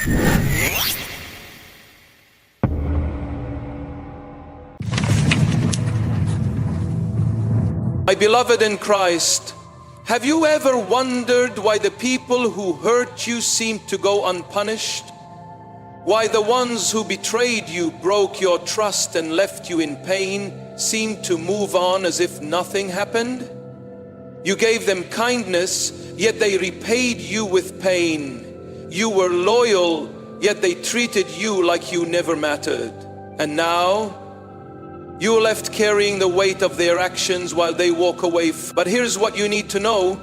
My beloved in Christ, have you ever wondered why the people who hurt you seem to go unpunished? Why the ones who betrayed you, broke your trust and left you in pain seem to move on as if nothing happened? You gave them kindness, yet they repaid you with pain. You were loyal, yet they treated you like you never mattered. And now, you're left carrying the weight of their actions while they walk away. But here's what you need to know.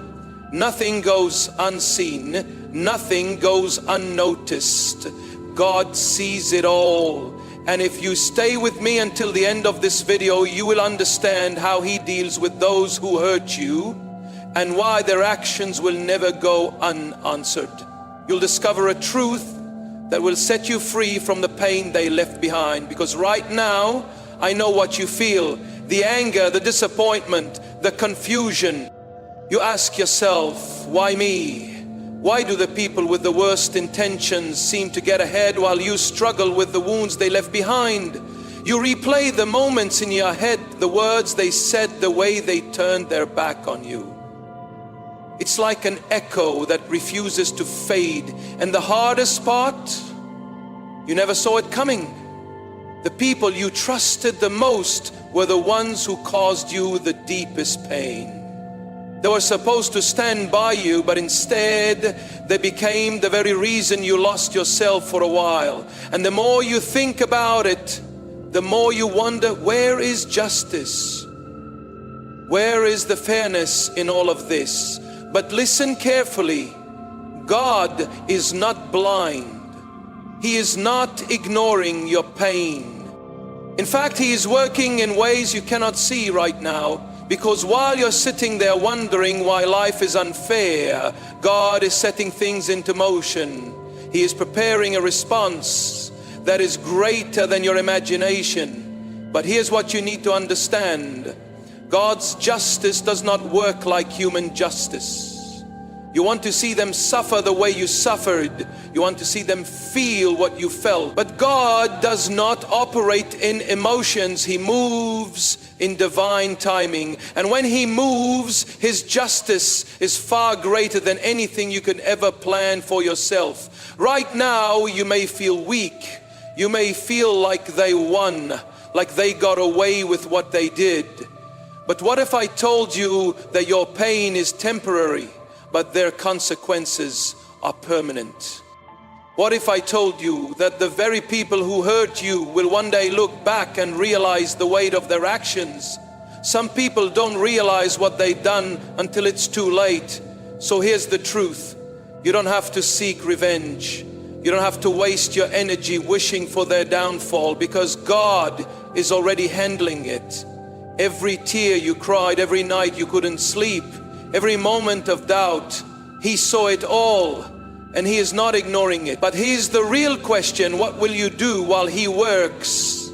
Nothing goes unseen. Nothing goes unnoticed. God sees it all. And if you stay with me until the end of this video, you will understand how He deals with those who hurt you and why their actions will never go unanswered. You'll discover a truth that will set you free from the pain they left behind. Because right now, I know what you feel, the anger, the disappointment, the confusion. You ask yourself, why me? Why do the people with the worst intentions seem to get ahead while you struggle with the wounds they left behind? You replay the moments in your head, the words they said, the way they turned their back on you. It's like an echo that refuses to fade. And the hardest part, you never saw it coming. The people you trusted the most were the ones who caused you the deepest pain. They were supposed to stand by you, but instead they became the very reason you lost yourself for a while. And the more you think about it, the more you wonder, where is justice? Where is the fairness in all of this? But listen carefully. God is not blind. He is not ignoring your pain. In fact, He is working in ways you cannot see right now, because while you're sitting there wondering why life is unfair, God is setting things into motion. He is preparing a response that is greater than your imagination. But here's what you need to understand. God's justice does not work like human justice. You want to see them suffer the way you suffered. You want to see them feel what you felt. But God does not operate in emotions. He moves in divine timing. And when He moves, His justice is far greater than anything you could ever plan for yourself. Right now, you may feel weak. You may feel like they won, like they got away with what they did. But what if I told you that your pain is temporary, but their consequences are permanent? What if I told you that the very people who hurt you will one day look back and realize the weight of their actions? Some people don't realize what they've done until it's too late. So here's the truth. You don't have to seek revenge. You don't have to waste your energy wishing for their downfall, because God is already handling it. Every tear you cried, every night you couldn't sleep, every moment of doubt, He saw it all, and He is not ignoring it. But here's the real question. What will you do while He works?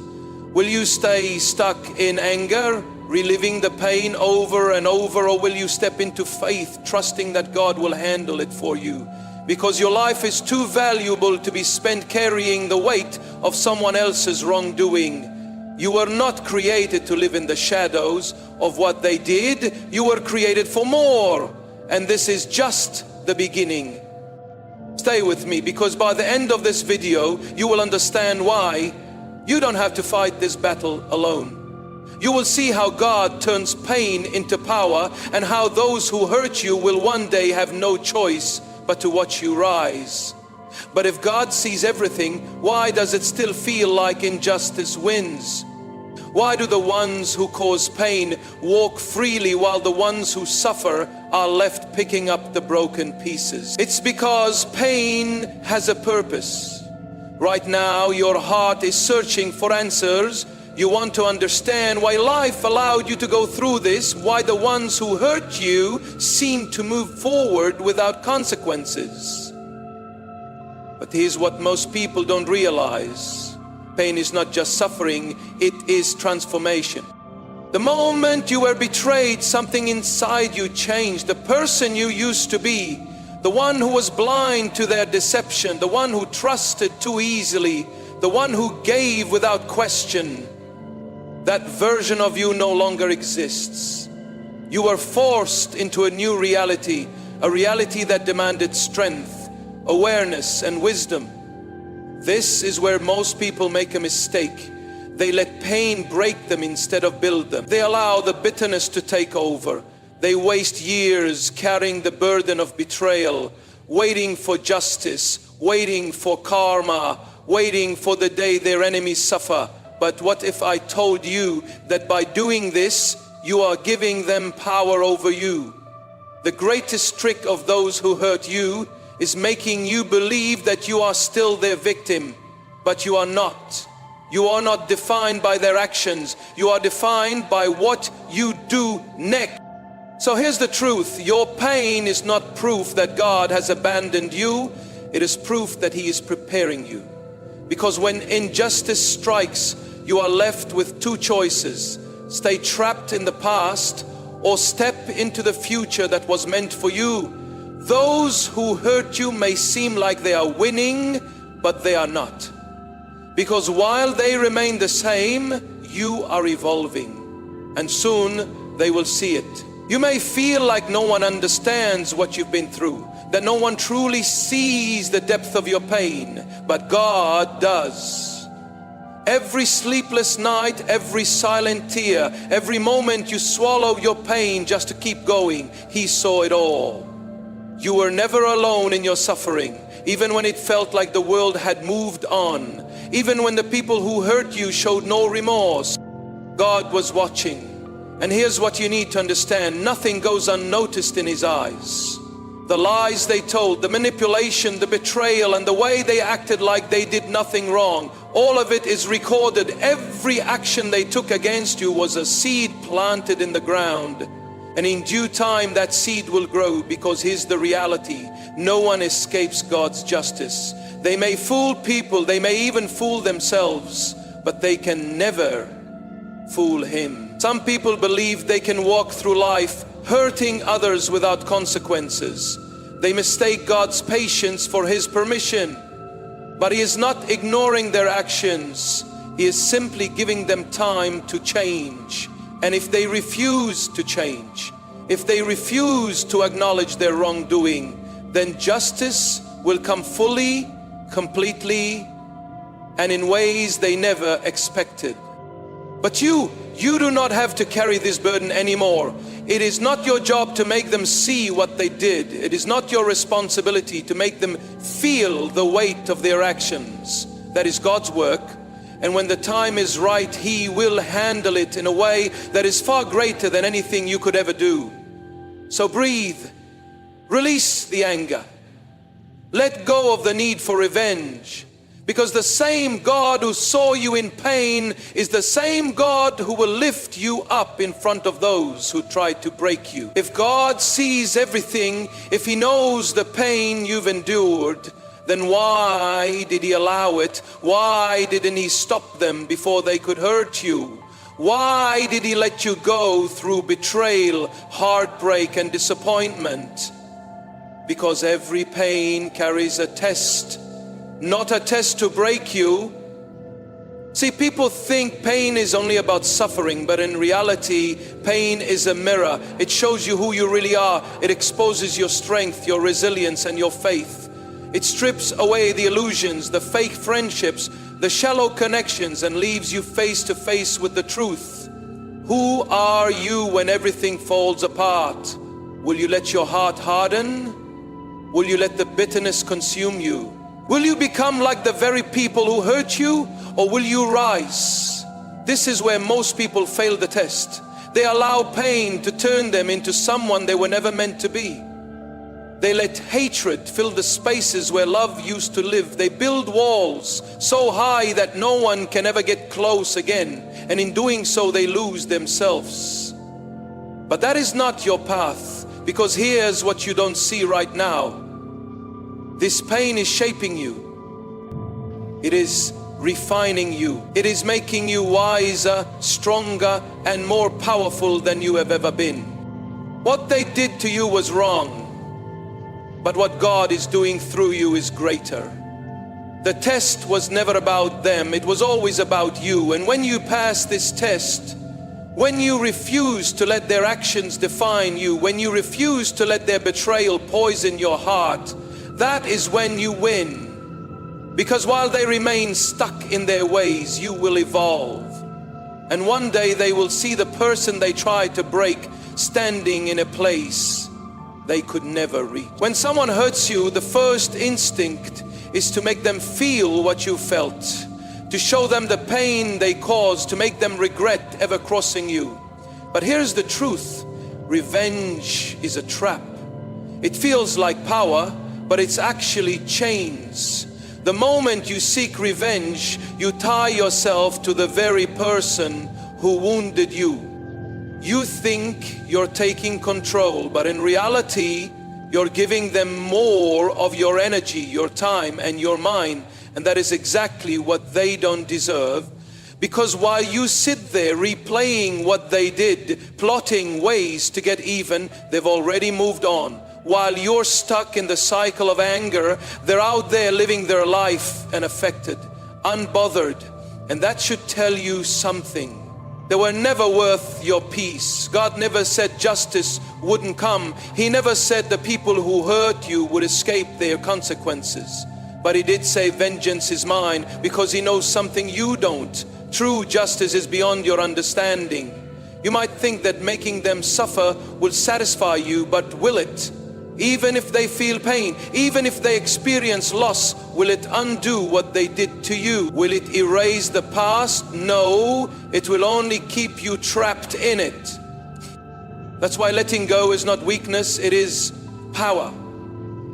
Will you stay stuck in anger, reliving the pain over and over, or will you step into faith, trusting that God will handle it for you? Because your life is too valuable to be spent carrying the weight of someone else's wrongdoing. You were not created to live in the shadows of what they did. You were created for more. And this is just the beginning. Stay with me, because by the end of this video, you will understand why you don't have to fight this battle alone. You will see how God turns pain into power, and how those who hurt you will one day have no choice but to watch you rise. But if God sees everything, why does it still feel like injustice wins? Why do the ones who cause pain walk freely while the ones who suffer are left picking up the broken pieces? It's because pain has a purpose. Right now, your heart is searching for answers. You want to understand why life allowed you to go through this, why the ones who hurt you seem to move forward without consequences. But here's what most people don't realize. Pain is not just suffering, it is transformation. The moment you were betrayed, something inside you changed. The person you used to be the one who was blind to their deception, the one who trusted too easily, the one who gave without question. That version of you no longer exists. You were forced into a new reality, a reality that demanded strength, awareness, and wisdom. This is where most people make a mistake. They let pain break them instead of build them. They allow the bitterness to take over. They waste years carrying the burden of betrayal, waiting for justice, waiting for karma, waiting for the day their enemies suffer. But what if I told you that by doing this, you are giving them power over you? The greatest trick of those who hurt you is making you believe that you are still their victim, but you are not. You are not defined by their actions. You are defined by what you do next. So here's the truth. Your pain is not proof that God has abandoned you. It is proof that He is preparing you. Because when injustice strikes, you are left with two choices: stay trapped in the past or step into the future that was meant for you. Those who hurt you may seem like they are winning, but they are not. Because while they remain the same, you are evolving, and soon they will see it. You may feel like no one understands what you've been through, that no one truly sees the depth of your pain, but God does. Every sleepless night, every silent tear, every moment you swallow your pain just to keep going, He saw it all. You were never alone in your suffering, even when it felt like the world had moved on, even when the people who hurt you showed no remorse. God was watching. And here's what you need to understand: nothing goes unnoticed in His eyes. The lies they told, the manipulation, the betrayal, and the way they acted like they did nothing wrong, all of it is recorded. Every action they took against you was a seed planted in the ground. And in due time that seed will grow, because here's the reality: no one escapes God's justice. They may fool people, they may even fool themselves, but they can never fool Him. Some people believe they can walk through life hurting others without consequences. They mistake God's patience for His permission. But He is not ignoring their actions. He is simply giving them time to change. And if they refuse to change, if they refuse to acknowledge their wrongdoing, then justice will come fully, completely, and in ways they never expected. But you do not have to carry this burden anymore. It is not your job to make them see what they did. It is not your responsibility to make them feel the weight of their actions. That is God's work. And when the time is right, He will handle it in a way that is far greater than anything you could ever do. So breathe. Release the anger. Let go of the need for revenge. Because the same God who saw you in pain is the same God who will lift you up in front of those who tried to break you. If God sees everything, if He knows the pain you've endured, then why did He allow it? Why didn't He stop them before they could hurt you? Why did He let you go through betrayal, heartbreak, and disappointment? Because every pain carries a test. Not a test to break you. See, people think pain is only about suffering, but in reality, pain is a mirror. It shows you who you really are. It exposes your strength, your resilience, and your faith. It strips away the illusions, the fake friendships, the shallow connections, and leaves you face to face with the truth. Who are you when everything falls apart? Will you let your heart harden? Will you let the bitterness consume you? Will you become like the very people who hurt you, or will you rise? This is where most people fail the test. They allow pain to turn them into someone they were never meant to be. They let hatred fill the spaces where love used to live. They build walls so high that no one can ever get close again. And in doing so, they lose themselves. But that is not your path, because here's what you don't see right now. This pain is shaping you. It is refining you. It is making you wiser, stronger, and more powerful than you have ever been. What they did to you was wrong. but what God is doing through you is greater. The test was never about them, it was always about you. And when you pass this test, when you refuse to let their actions define you, when you refuse to let their betrayal poison your heart, that is when you win. Because while they remain stuck in their ways, you will evolve. And one day they will see the person they tried to break standing in a place they could never reach. When someone hurts you, the first instinct is to make them feel what you felt, to show them the pain they caused, to make them regret ever crossing you. But here's the truth: revenge is a trap. It feels like power, but it's actually chains. The moment you seek revenge, you tie yourself to the very person who wounded you. You think you're taking control, but in reality, you're giving them more of your energy, your time, and your mind. And that is exactly what they don't deserve. Because while you sit there replaying what they did, plotting ways to get even, they've already moved on. While you're stuck in the cycle of anger, they're out there living their life unaffected, unbothered. And that should tell you something. They were never worth your peace. God never said justice wouldn't come. He never said the people who hurt you would escape their consequences. But He did say vengeance is mine, because He knows something you don't. True justice is beyond your understanding. You might think that making them suffer will satisfy you, but will it? Even if they feel pain, even if they experience loss, will it undo what they did to you? Will it erase the past? No, it will only keep you trapped in it. That's why letting go is not weakness, it is power.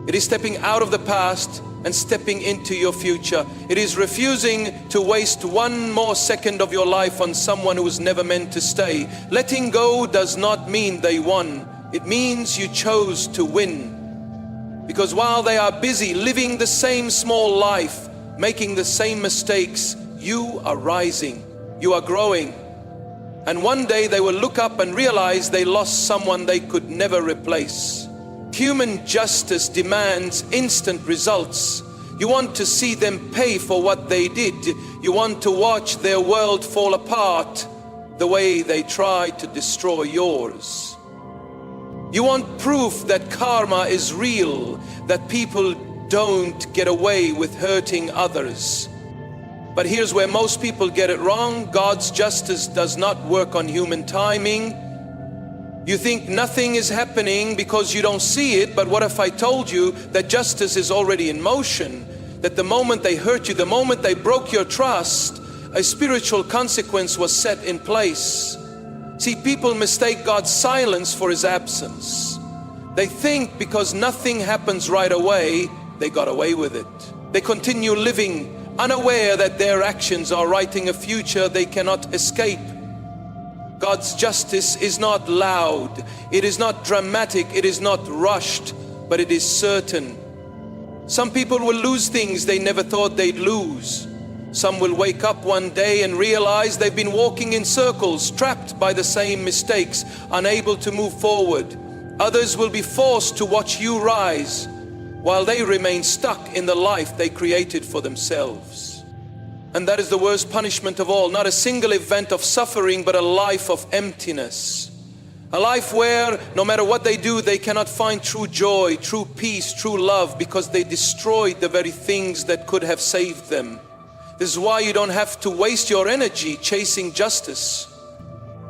It is stepping out of the past and stepping into your future. It is refusing to waste one more second of your life on someone who was never meant to stay. Letting go does not mean they won. It means you chose to win. Because while they are busy living the same small life, making the same mistakes, you are rising, you are growing. And one day they will look up and realize they lost someone they could never replace. Human justice demands instant results. You want to see them pay for what they did. You want to watch their world fall apart the way they tried to destroy yours. You want proof that karma is real, that people don't get away with hurting others. But here's where most people get it wrong. God's justice does not work on human timing. You think nothing is happening because you don't see it, but what if I told you that justice is already in motion? That the moment they hurt you, the moment they broke your trust, a spiritual consequence was set in place. See, people mistake God's silence for His absence. They think because nothing happens right away, they got away with it. They continue living unaware that their actions are writing a future they cannot escape. God's justice is not loud, it is not dramatic, it is not rushed, but it is certain. Some people will lose things they never thought they'd lose. Some will wake up one day and realize they've been walking in circles, trapped by the same mistakes, unable to move forward. Others will be forced to watch you rise, while they remain stuck in the life they created for themselves. And that is the worst punishment of all. Not a single event of suffering, but a life of emptiness. A life where no matter what they do, they cannot find true joy, true peace, true love, because they destroyed the very things that could have saved them. This is why you don't have to waste your energy chasing justice.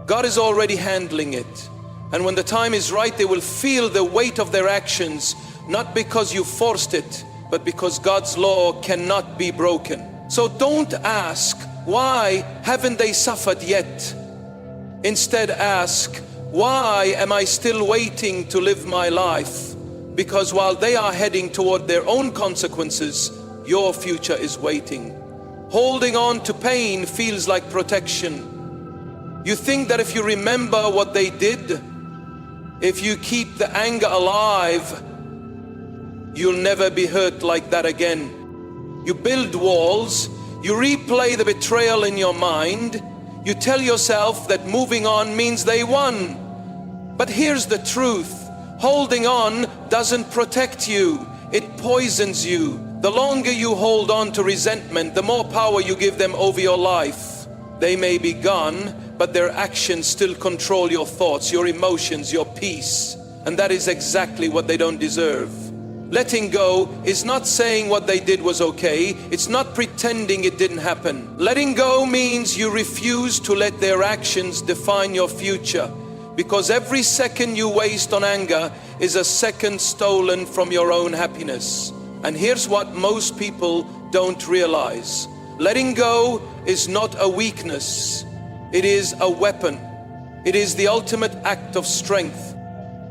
God is already handling it. And when the time is right, they will feel the weight of their actions, not because you forced it, but because God's law cannot be broken. So don't ask, why haven't they suffered yet? Instead ask, why am I still waiting to live my life? Because while they are heading toward their own consequences, your future is waiting. Holding on to pain feels like protection. You think that if you remember what they did, if you keep the anger alive, you'll never be hurt like that again. You build walls, you replay the betrayal in your mind, you tell yourself that moving on means they won. But here's the truth, Holding on doesn't protect you, it poisons you. The longer you hold on to resentment, the more power you give them over your life. They may be gone, but their actions still control your thoughts, your emotions, your peace. And that is exactly what they don't deserve. Letting go is not saying what they did was okay. It's not pretending it didn't happen. Letting go means you refuse to let their actions define your future. Because every second you waste on anger is a second stolen from your own happiness. And here's what most people don't realize. Letting go is not a weakness. It is a weapon. It is the ultimate act of strength.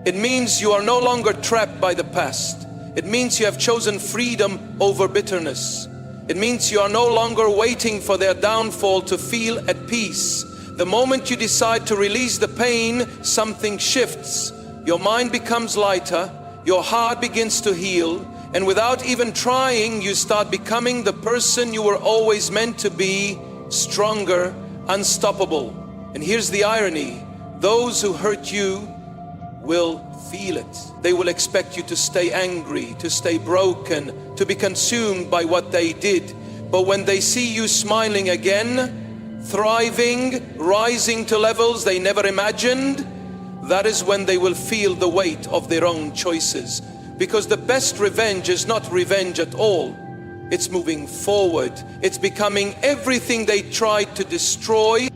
It means you are no longer trapped by the past. It means you have chosen freedom over bitterness. It means you are no longer waiting for their downfall to feel at peace. The moment you decide to release the pain, something shifts. Your mind becomes lighter, your heart begins to heal, and without even trying, you start becoming the person you were always meant to be, stronger, unstoppable. And here's the irony, those who hurt you will feel it. They will expect you to stay angry, to stay broken, to be consumed by what they did. But when they see you smiling again, thriving, rising to levels they never imagined, that is when they will feel the weight of their own choices. Because the best revenge is not revenge at all. It's moving forward. It's becoming everything they tried to destroy.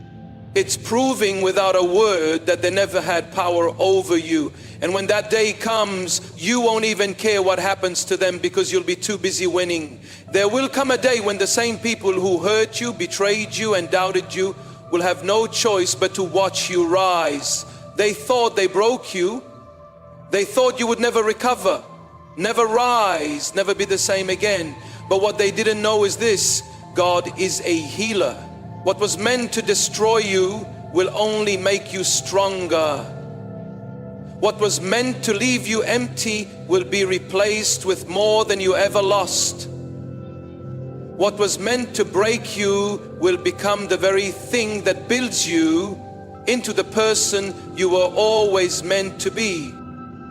It's proving without a word that they never had power over you. And when that day comes, you won't even care what happens to them because you'll be too busy winning. There will come a day when the same people who hurt you, betrayed you, and doubted you will have no choice but to watch you rise. They thought they broke you. They thought you would never recover, never rise, never be the same again. But what they didn't know is this: God is a healer. What was meant to destroy you will only make you stronger. What was meant to leave you empty will be replaced with more than you ever lost. What was meant to break you will become the very thing that builds you into the person you were always meant to be.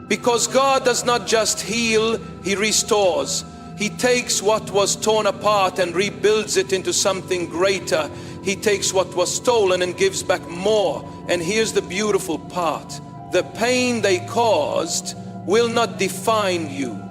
Because God does not just heal, He restores. He takes what was torn apart and rebuilds it into something greater. He takes what was stolen and gives back more. And here's the beautiful part. The pain they caused will not define you.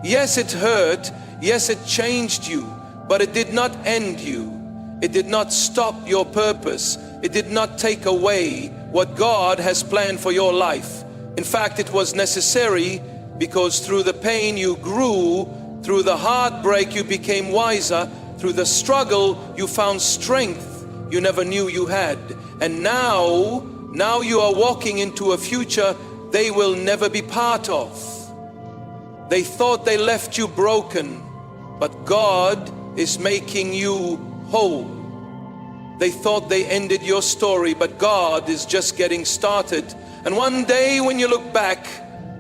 Yes, it hurt. Yes, it changed you. But it did not end you. It did not stop your purpose. It did not take away what God has planned for your life. In fact, it was necessary, because through the pain you grew, through the heartbreak you became wiser, through the struggle you found strength you never knew you had. And now you are walking into a future they will never be part of. They thought they left you broken, but God is making you whole. They thought they ended your story, but God is just getting started. And one day when you look back,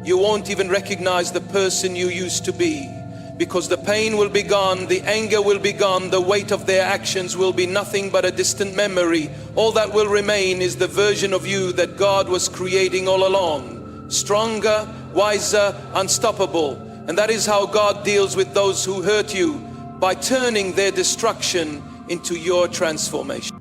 you won't even recognize the person you used to be. Because the pain will be gone, the anger will be gone, the weight of their actions will be nothing but a distant memory. All that will remain is the version of you that God was creating all along. Stronger, wiser, unstoppable. And that is how God deals with those who hurt you, by turning their destruction into your transformation.